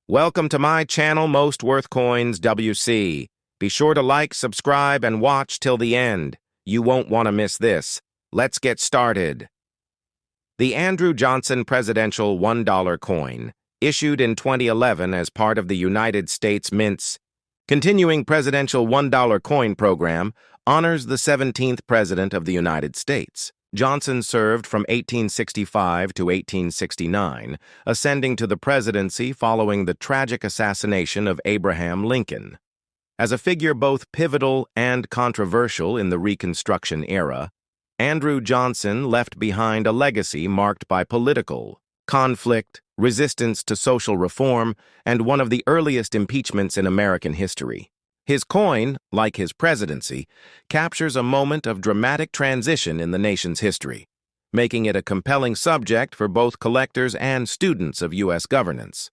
Welcome to my channel, Most Worth Coins WC. Be sure to like, subscribe, and watch till the end. You won't want to miss this. Let's get started. The Andrew Johnson Presidential $1 coin, issued in 2011 as part of the United States Mint's continuing presidential $1 coin program, honors the 17th President of the United States. Johnson served from 1865 to 1869, ascending to the presidency following the tragic assassination of Abraham Lincoln. As a figure both pivotal and controversial in the Reconstruction era, Andrew Johnson left behind a legacy marked by political conflict, resistance to social reform, and one of the earliest impeachments in American history. His coin, like his presidency, captures a moment of dramatic transition in the nation's history, making it a compelling subject for both collectors and students of U.S. governance.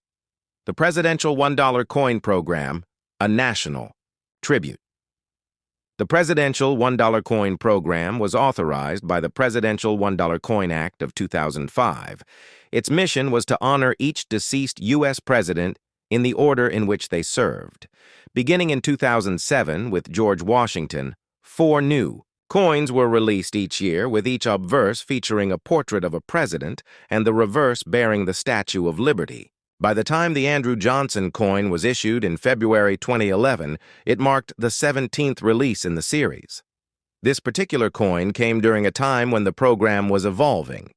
The Presidential $1 Coin Program, a national tribute. The Presidential $1 Coin Program was authorized by the Presidential $1 Coin Act of 2005. Its mission was to honor each deceased U.S. president in the order in which they served. Beginning in 2007 with George Washington, 4 new coins were released each year, with each obverse featuring a portrait of a president and the reverse bearing the Statue of Liberty. By the time the Andrew Johnson coin was issued in February 2011, it marked the 17th release in the series. This particular coin came during a time when the program was evolving.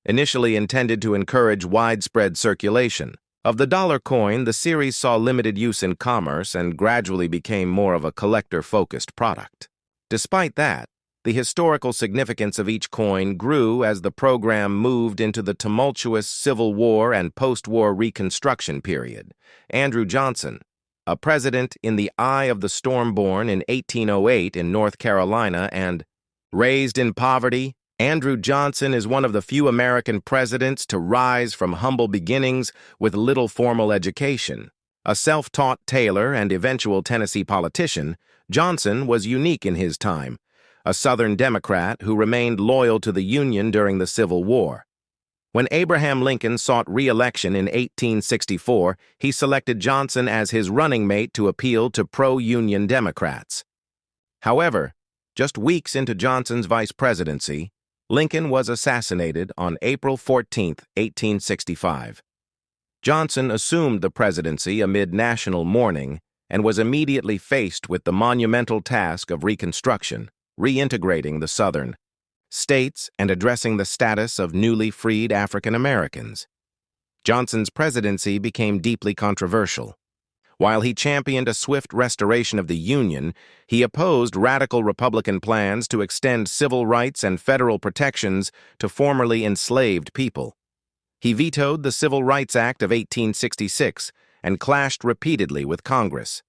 Initially intended to encourage widespread circulation of the dollar coin, the series saw limited use in commerce and gradually became more of a collector-focused product. Despite that, the historical significance of each coin grew as the program moved into the tumultuous Civil War and post-war Reconstruction period. Andrew Johnson, a president in the eye of the storm born in 1808 in North Carolina and raised in poverty, Andrew Johnson is one of the few American presidents to rise from humble beginnings with little formal education. A self-taught tailor and eventual Tennessee politician, Johnson was unique in his time, a Southern Democrat who remained loyal to the Union during the Civil War. When Abraham Lincoln sought re-election in 1864, he selected Johnson as his running mate to appeal to pro-Union Democrats. However, just weeks into Johnson's vice presidency, Lincoln was assassinated on April 14, 1865. Johnson assumed the presidency amid national mourning and was immediately faced with the monumental task of Reconstruction, reintegrating the Southern states and addressing the status of newly freed African Americans. Johnson's presidency became deeply controversial. While he championed a swift restoration of the Union, he opposed radical Republican plans to extend civil rights and federal protections to formerly enslaved people. He vetoed the Civil Rights Act of 1866 and clashed repeatedly with Congress.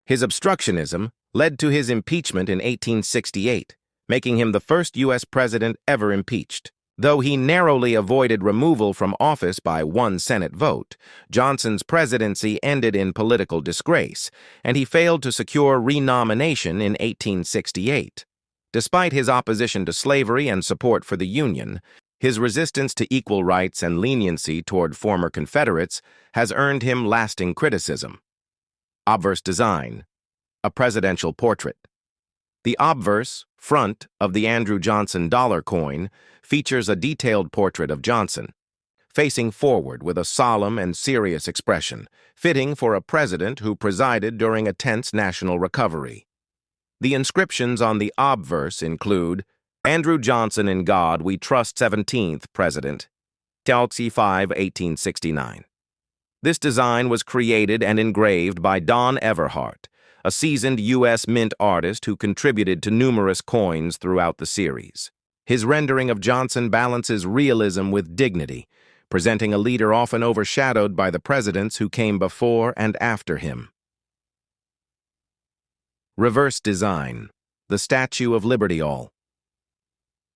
His obstructionism led to his impeachment in 1868, making him the first U.S. president ever impeached. Though he narrowly avoided removal from office by one Senate vote, Johnson's presidency ended in political disgrace, and he failed to secure renomination in 1868. Despite his opposition to slavery and support for the Union, his resistance to equal rights and leniency toward former Confederates has earned him lasting criticism. Obverse design: a presidential portrait. The obverse, front, of the Andrew Johnson dollar coin features a detailed portrait of Johnson, facing forward with a solemn and serious expression, fitting for a president who presided during a tense national recovery. The inscriptions on the obverse include, "Andrew Johnson, in God we trust, 17th President, Telsey 5, 1869. This design was created and engraved by Don Everhart, a seasoned U.S. Mint artist who contributed to numerous coins throughout the series. His rendering of Johnson balances realism with dignity, presenting a leader often overshadowed by the presidents who came before and after him. Reverse design: the Statue of Liberty. All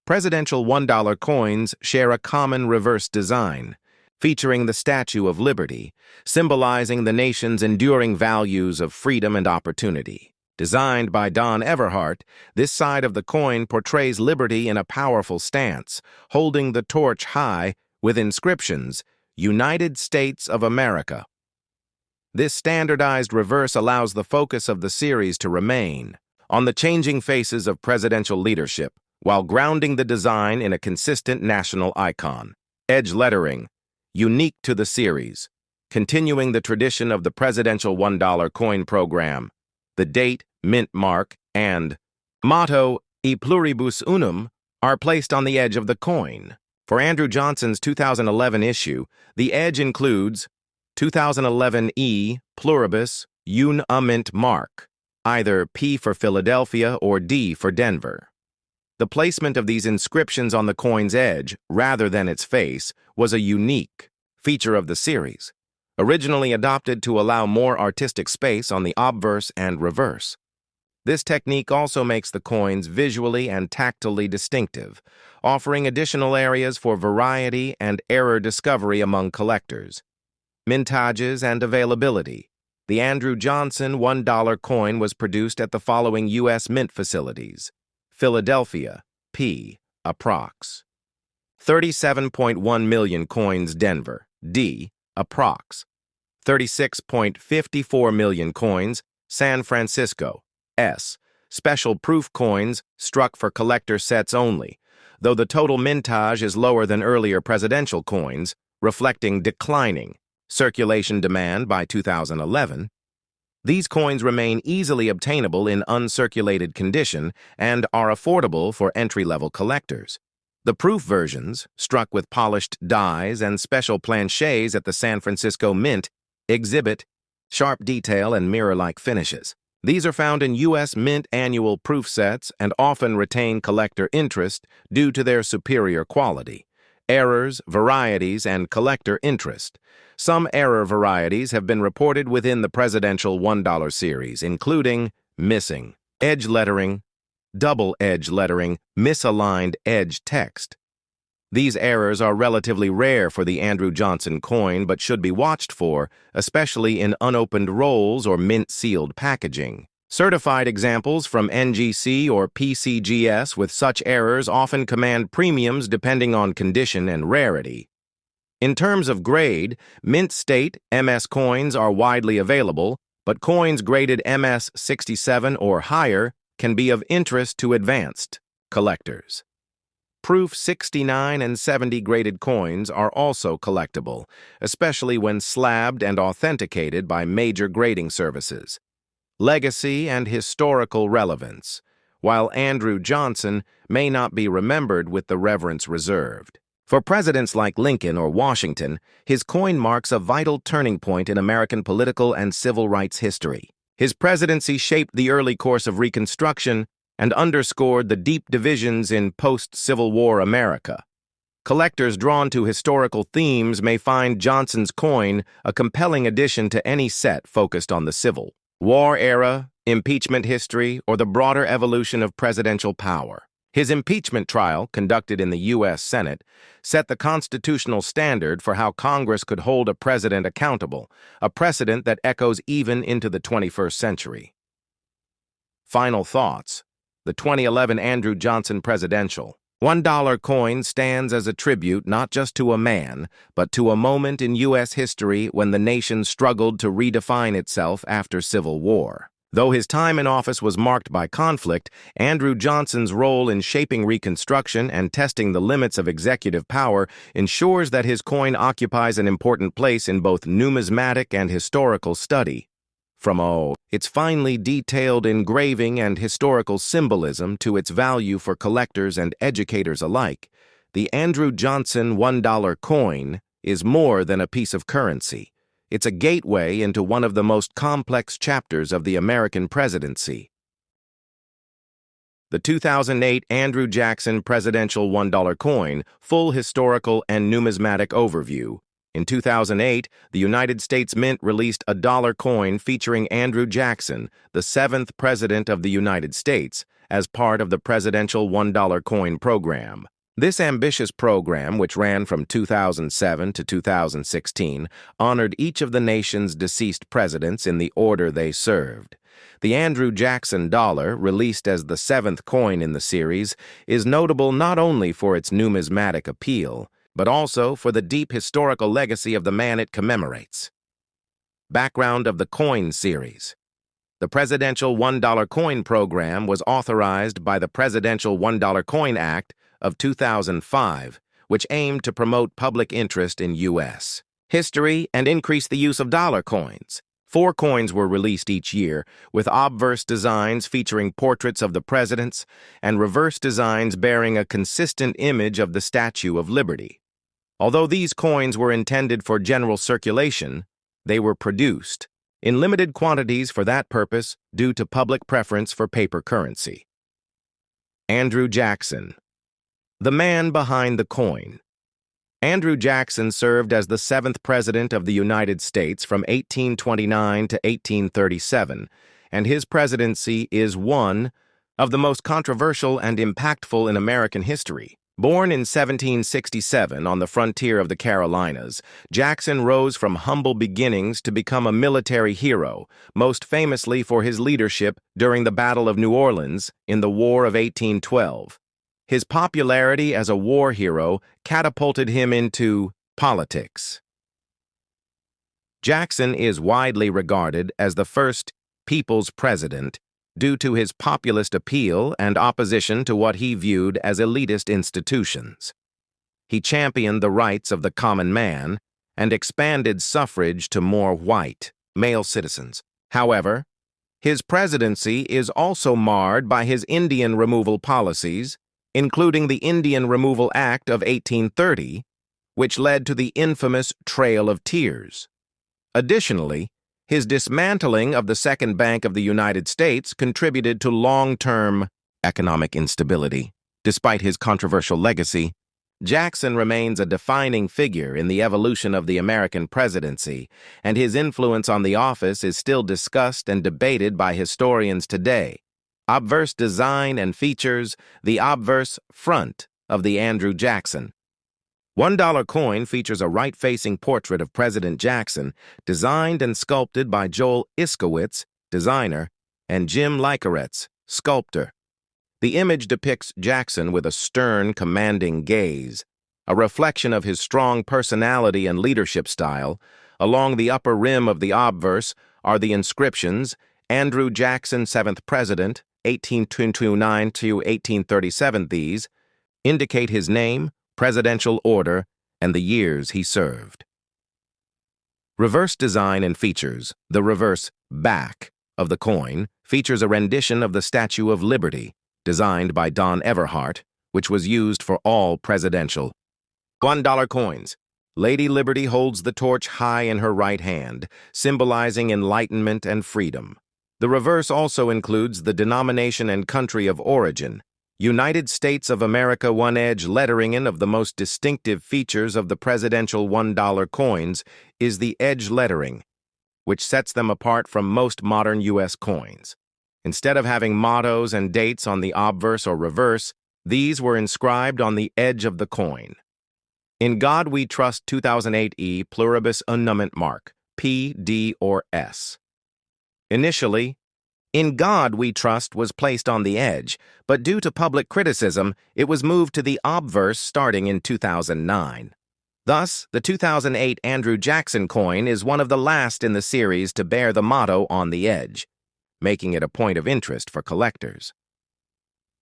presidential $1 coins share a common reverse design, featuring the Statue of Liberty, symbolizing the nation's enduring values of freedom and opportunity. Designed by Don Everhart, this side of the coin portrays liberty in a powerful stance, holding the torch high with inscriptions, "United States of America." This standardized reverse allows the focus of the series to remain on the changing faces of presidential leadership, while grounding the design in a consistent national icon. Edge lettering, unique to the series, continuing the tradition of the presidential $1 coin program. The date, mint mark, and motto, E pluribus unum, are placed on the edge of the coin. For Andrew Johnson's 2011 issue, the edge includes 2011 E pluribus un a mint mark, either P for Philadelphia or D for Denver. The placement of these inscriptions on the coin's edge, rather than its face, was a unique feature of the series, originally adopted to allow more artistic space on the obverse and reverse. This technique also makes the coins visually and tactilely distinctive, offering additional areas for variety and error discovery among collectors. Mintages and availability. The Andrew Johnson $1 coin was produced at the following U.S. mint facilities: Philadelphia, P, approx. 37.1 million coins Denver, D, approx. 36.54 million coins San Francisco, S, special proof coins struck for collector sets only, though the total mintage is lower than earlier presidential coins, reflecting declining circulation demand by 2011. These coins remain easily obtainable in uncirculated condition and are affordable for entry-level collectors. The proof versions, struck with polished dies and special planchets at the San Francisco Mint, exhibit sharp detail and mirror-like finishes. These are found in U.S. Mint annual proof sets and often retain collector interest due to their superior quality. Errors, varieties, and collector interest. Some error varieties have been reported within the presidential $1 series, including missing edge lettering, double edge lettering, misaligned edge text. These errors are relatively rare for the Andrew Johnson coin but should be watched for, especially in unopened rolls or mint-sealed packaging. Certified examples from NGC or PCGS with such errors often command premiums depending on condition and rarity. In terms of grade, Mint State MS coins are widely available, but coins graded MS 67 or higher can be of interest to advanced collectors. Proof 69 and 70 graded coins are also collectible, especially when slabbed and authenticated by major grading services. Legacy and historical relevance. While Andrew Johnson may not be remembered with the reverence reserved. For presidents like Lincoln or Washington, his coin marks a vital turning point in American political and civil rights history. His presidency shaped the early course of Reconstruction and underscored the deep divisions in post-Civil War America. Collectors drawn to historical themes may find Johnson's coin a compelling addition to any set focused on the Civil War era, impeachment history, or the broader evolution of presidential power. His impeachment trial, conducted in the U.S. Senate, set the constitutional standard for how Congress could hold a president accountable, a precedent that echoes even into the 21st century. Final thoughts. The 2011 Andrew Johnson presidential $1 coin stands as a tribute not just to a man, but to a moment in U.S. history when the nation struggled to redefine itself after Civil War. Though his time in office was marked by conflict, Andrew Johnson's role in shaping Reconstruction and testing the limits of executive power ensures that his coin occupies an important place in both numismatic and historical study. From its finely detailed engraving and historical symbolism to its value for collectors and educators alike, the Andrew Johnson $1 coin is more than a piece of currency. It's a gateway into one of the most complex chapters of the American presidency. The 2008 Andrew Jackson Presidential $1 coin, full historical and numismatic overview. In 2008, the United States Mint released a dollar coin featuring Andrew Jackson, the seventh President of the United States, as part of the Presidential $1 coin program. This ambitious program, which ran from 2007 to 2016, honored each of the nation's deceased presidents in the order they served. The Andrew Jackson dollar, released as the seventh coin in the series, is notable not only for its numismatic appeal, but also for the deep historical legacy of the man it commemorates. Background of the coin series. The Presidential $1 Coin Program was authorized by the Presidential $1 Coin Act of 2005, which aimed to promote public interest in U.S. history and increase the use of dollar coins. 4 coins were released each year, with obverse designs featuring portraits of the presidents and reverse designs bearing a consistent image of the Statue of Liberty. Although these coins were intended for general circulation, they were produced in limited quantities for that purpose due to public preference for paper currency. Andrew Jackson, the man behind the coin. Andrew Jackson served as the 7th President of the United States from 1829 to 1837, and his presidency is one of the most controversial and impactful in American history. Born in 1767 on the frontier of the Carolinas, Jackson rose from humble beginnings to become a military hero, most famously for his leadership during the Battle of New Orleans in the War of 1812. His popularity as a war hero catapulted him into politics. Jackson is widely regarded as the first people's president due to his populist appeal and opposition to what he viewed as elitist institutions. He championed the rights of the common man and expanded suffrage to more white, male citizens. However, his presidency is also marred by his Indian removal policies, including the Indian Removal Act of 1830, which led to the infamous Trail of Tears. Additionally, his dismantling of the Second Bank of the United States contributed to long-term economic instability. Despite his controversial legacy, Jackson remains a defining figure in the evolution of the American presidency, and his influence on the office is still discussed and debated by historians today. Obverse design and features the obverse front of the Andrew Jackson. $1 coin features a right-facing portrait of President Jackson, designed and sculpted by Joel Iskowitz, designer, and Jim Likeretz, sculptor. The image depicts Jackson with a stern, commanding gaze, a reflection of his strong personality and leadership style. Along the upper rim of the obverse are the inscriptions, Andrew Jackson, 7th President, 1829 to 1837. These indicate his name, presidential order, and the years he served. Reverse design and features. The reverse back of the coin features a rendition of the Statue of Liberty, designed by Don Everhart, which was used for all presidential $1 coins. Lady Liberty holds the torch high in her right hand, symbolizing enlightenment and freedom. The reverse also includes the denomination and country of origin. United States of America. One-edge lettering of the most distinctive features of the presidential $1 coins is the edge lettering, which sets them apart from most modern U.S. coins. Instead of having mottos and dates on the obverse or reverse, these were inscribed on the edge of the coin. In God We Trust 2008 E Pluribus Unum Mark, P, D, or S. Initially, In God We Trust was placed on the edge, but due to public criticism, it was moved to the obverse starting in 2009. Thus, the 2008 Andrew Jackson coin is one of the last in the series to bear the motto on the edge, making it a point of interest for collectors.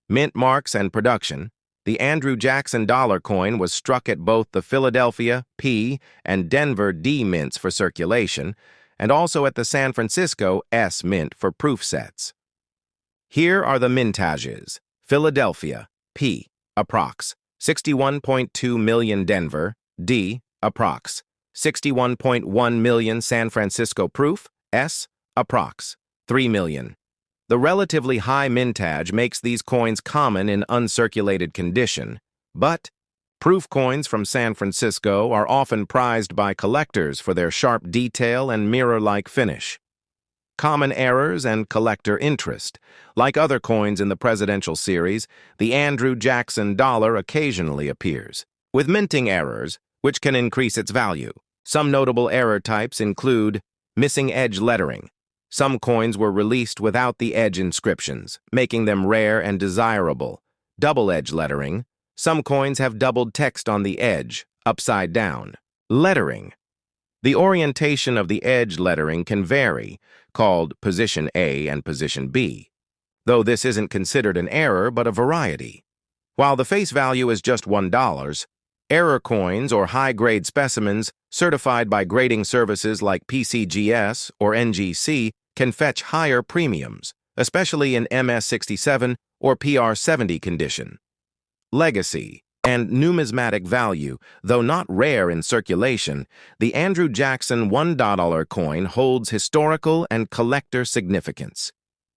Mint marks and production. The Andrew Jackson dollar coin was struck at both the Philadelphia P and Denver D mints for circulation, and also at the San Francisco S mint for proof sets. Here are the mintages. Philadelphia P, approx. 61.2 million Denver, D, approx. 61.1 million San Francisco proof, S, approx. 3 million. The relatively high mintage makes these coins common in uncirculated condition, but proof coins from San Francisco are often prized by collectors for their sharp detail and mirror-like finish. Common errors and collector interest. Like other coins in the presidential series, the Andrew Jackson dollar occasionally appears, with minting errors, which can increase its value. Some notable error types include missing edge lettering. Some coins were released without the edge inscriptions, making them rare and desirable. Double edge lettering. Some coins have doubled text on the edge, upside down. Lettering. The orientation of the edge lettering can vary, called position A and position B, though this isn't considered an error but a variety. While the face value is just $1, error coins or high-grade specimens certified by grading services like PCGS or NGC can fetch higher premiums, especially in MS67 or PR70 condition. Legacy and numismatic value. Though not rare in circulation, the Andrew Jackson $1 coin holds historical and collector significance.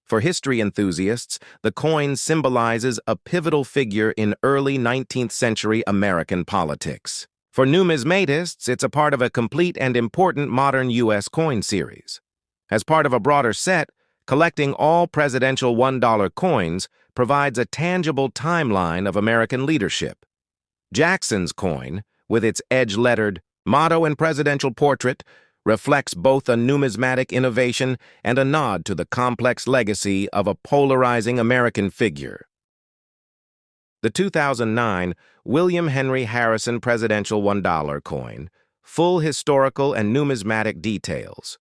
For history enthusiasts, the coin symbolizes a pivotal figure in early 19th century American politics. For numismatists, it's a part of a complete and important modern U.S. coin series. As part of a broader set, collecting all presidential $1 coins provides a tangible timeline of American leadership. Jackson's coin, with its edge-lettered motto and presidential portrait, reflects both a numismatic innovation and a nod to the complex legacy of a polarizing American figure. The 2009 William Henry Harrison Presidential $1 coin, full historical and numismatic details.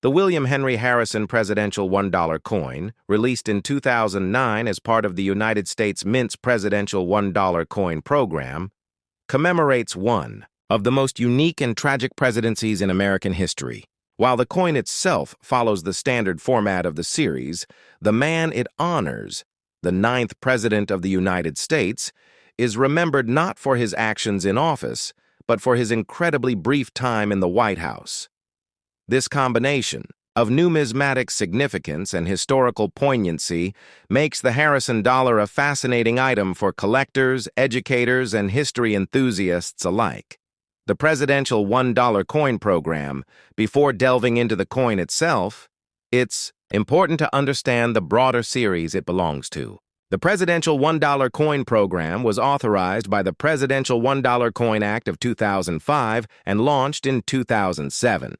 The William Henry Harrison Presidential $1 coin, released in 2009 as part of the United States Mint's Presidential $1 coin program, commemorates one of the most unique and tragic presidencies in American history. While the coin itself follows the standard format of the series, the man it honors, the 9th President of the United States, is remembered not for his actions in office, but for his incredibly brief time in the White House. This combination of numismatic significance and historical poignancy makes the Harrison dollar a fascinating item for collectors, educators, and history enthusiasts alike. The Presidential $1 coin program, before delving into the coin itself, it's important to understand the broader series it belongs to. The Presidential $1 coin program was authorized by the Presidential $1 Coin Act of 2005 and launched in 2007.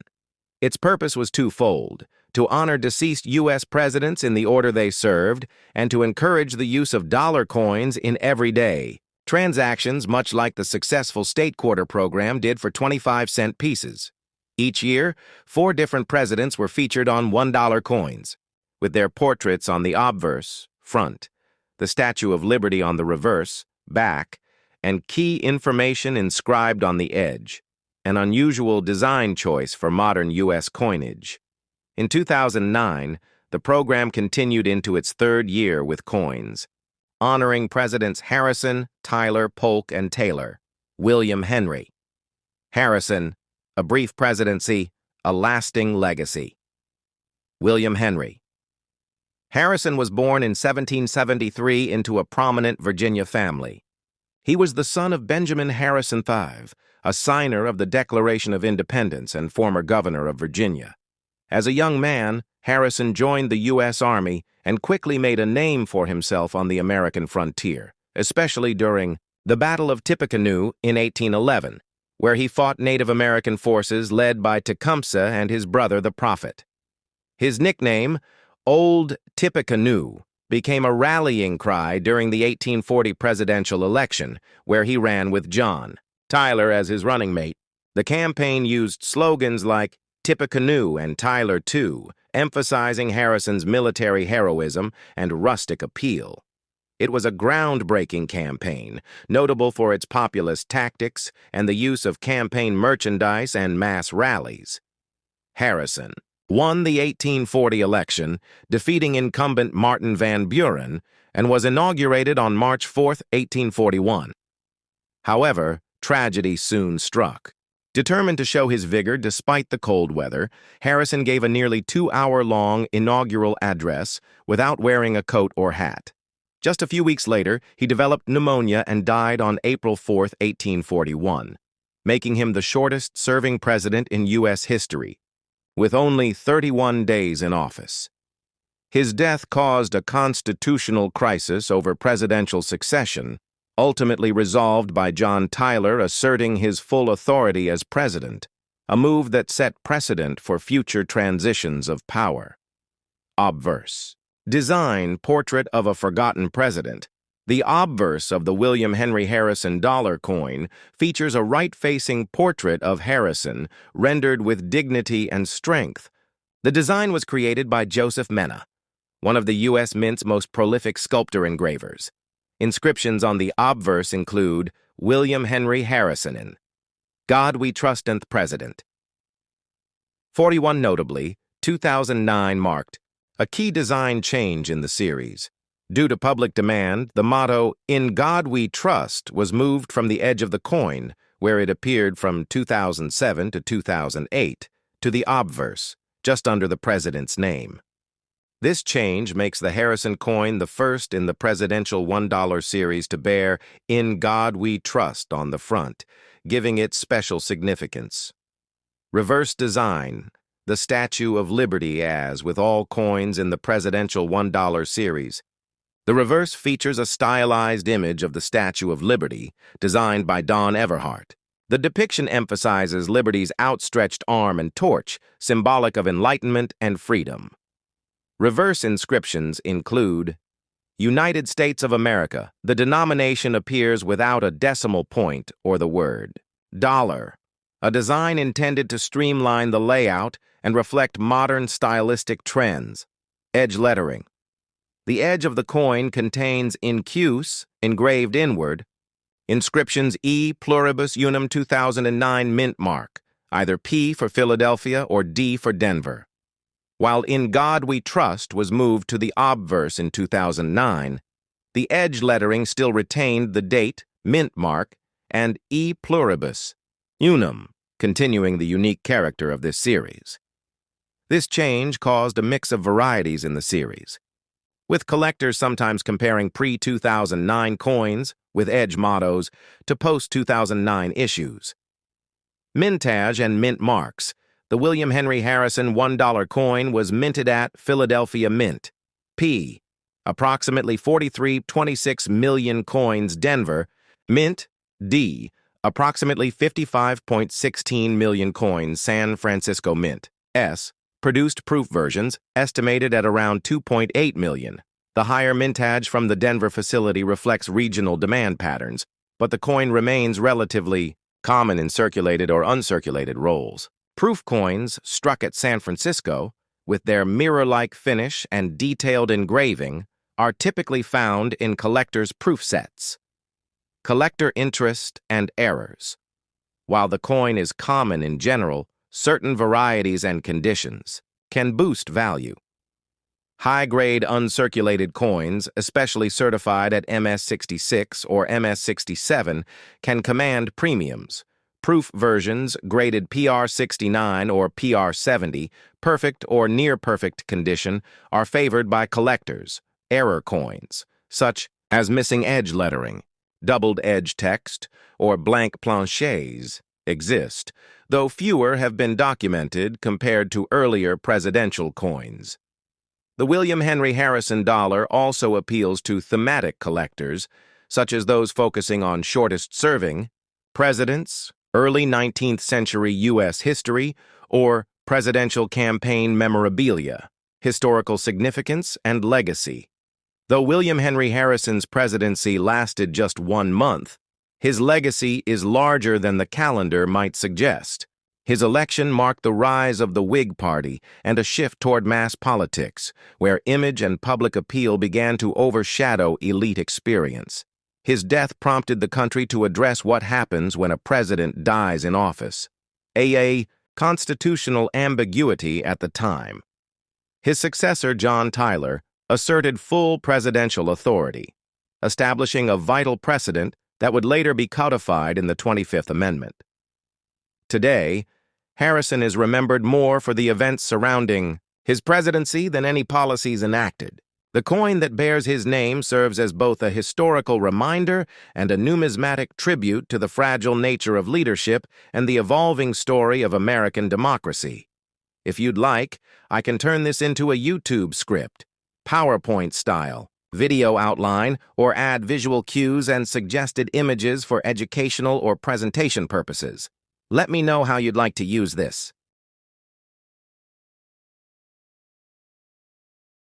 Its purpose was twofold: to honor deceased U.S. presidents in the order they served, and to encourage the use of dollar coins in everyday transactions, much like the successful state quarter program did for 25-cent pieces. Each year, 4 different presidents were featured on $1 coins, with their portraits on the obverse, front, the Statue of Liberty on the reverse, back, and key information inscribed on the edge. An unusual design choice for modern U.S. coinage. In 2009, the program continued into its 3rd year with coins, honoring Presidents Harrison, Tyler, Polk, and Taylor. William Henry. Harrison, a brief presidency, a lasting legacy. William Henry. Harrison was born in 1773 into a prominent Virginia family. He was the son of Benjamin Harrison III, a signer of the Declaration of Independence and former governor of Virginia. As a young man, Harrison joined the U.S. Army and quickly made a name for himself on the American frontier, especially during the Battle of Tippecanoe in 1811, where he fought Native American forces led by Tecumseh and his brother the Prophet. His nickname, Old Tippecanoe, became a rallying cry during the 1840 presidential election, where he ran with John Tyler as his running mate. The campaign used slogans like Tippecanoe and Tyler too, emphasizing Harrison's military heroism and rustic appeal. It was a groundbreaking campaign, notable for its populist tactics and the use of campaign merchandise and mass rallies. Harrison won the 1840 election, defeating incumbent Martin Van Buren, and was inaugurated on March 4, 1841. However, tragedy soon struck. Determined to show his vigor despite the cold weather, Harrison gave a nearly 2-hour-long inaugural address without wearing a coat or hat. Just a few weeks later, he developed pneumonia and died on April 4, 1841, making him the shortest-serving president in U.S. history, with only 31 days in office. His death caused a constitutional crisis over presidential succession, ultimately resolved by John Tyler asserting his full authority as president, a move that set precedent for future transitions of power. Obverse. Design, portrait of a forgotten president. The obverse of the William Henry Harrison dollar coin features a right-facing portrait of Harrison, rendered with dignity and strength. The design was created by Joseph Mena, one of the U.S. Mint's most prolific sculptor engravers. Inscriptions on the obverse include William Henry Harrison in God We Trust th President. 41 notably, 2009 marked a key design change in the series. Due to public demand, the motto, "In God We Trust," was moved from the edge of the coin, where it appeared from 2007 to 2008, to the obverse, just under the president's name. This change makes the Harrison coin the first in the presidential $1 series to bear "In God We Trust" on the front, giving it special significance. Reverse design, the Statue of Liberty as with all coins in the presidential $1 series. The reverse features a stylized image of the Statue of Liberty, designed by Don Everhart. The depiction emphasizes Liberty's outstretched arm and torch, symbolic of enlightenment and freedom. Reverse inscriptions include United States of America. The denomination appears without a decimal point or the word dollar, a design intended to streamline the layout and reflect modern stylistic trends. Edge lettering. The edge of the coin contains incuse, engraved inward, inscriptions E Pluribus Unum 2009 mint mark, either P for Philadelphia or D for Denver. While In God We Trust was moved to the obverse in 2009, the edge lettering still retained the date, mint mark, and E Pluribus Unum, continuing the unique character of this series. This change caused a mix of varieties in the series, with collectors sometimes comparing pre-2009 coins with edge mottos to post-2009 issues. Mintage and mint marks. The William Henry Harrison $1 coin was minted at Philadelphia Mint. P. Approximately 43.26 million coins Denver. Mint. D. Approximately 55.16 million coins San Francisco Mint. S. Produced proof versions, estimated at around 2.8 million. The higher mintage from the Denver facility reflects regional demand patterns, but the coin remains relatively common in circulated or uncirculated rolls. Proof coins struck at San Francisco, with their mirror-like finish and detailed engraving, are typically found in collectors' proof sets. Collector interest and errors. While the coin is common in general, certain varieties and conditions can boost value. High-grade uncirculated coins, especially certified at MS66 or MS67, can command premiums. Proof versions graded PR69 or PR70, perfect or near-perfect condition, are favored by collectors. Error coins, such as missing edge lettering, doubled edge text, or blank planchets, exist, though fewer have been documented compared to earlier presidential coins. The William Henry Harrison dollar also appeals to thematic collectors, such as those focusing on shortest serving, presidents, early 19th century U.S. history, or presidential campaign memorabilia, historical significance, and legacy. Though William Henry Harrison's presidency lasted just 1 month, his legacy is larger than the calendar might suggest. His election marked the rise of the Whig Party and a shift toward mass politics, where image and public appeal began to overshadow elite experience. His death prompted the country to address what happens when a president dies in office, a constitutional ambiguity at the time. His successor, John Tyler, asserted full presidential authority, establishing a vital precedent that would later be codified in the 25th Amendment. Today, Harrison is remembered more for the events surrounding his presidency than any policies enacted. The coin that bears his name serves as both a historical reminder and a numismatic tribute to the fragile nature of leadership and the evolving story of American democracy. If you'd like, I can turn this into a YouTube script, PowerPoint style, video outline, or add visual cues and suggested images for educational or presentation purposes. Let me know how you'd like to use this.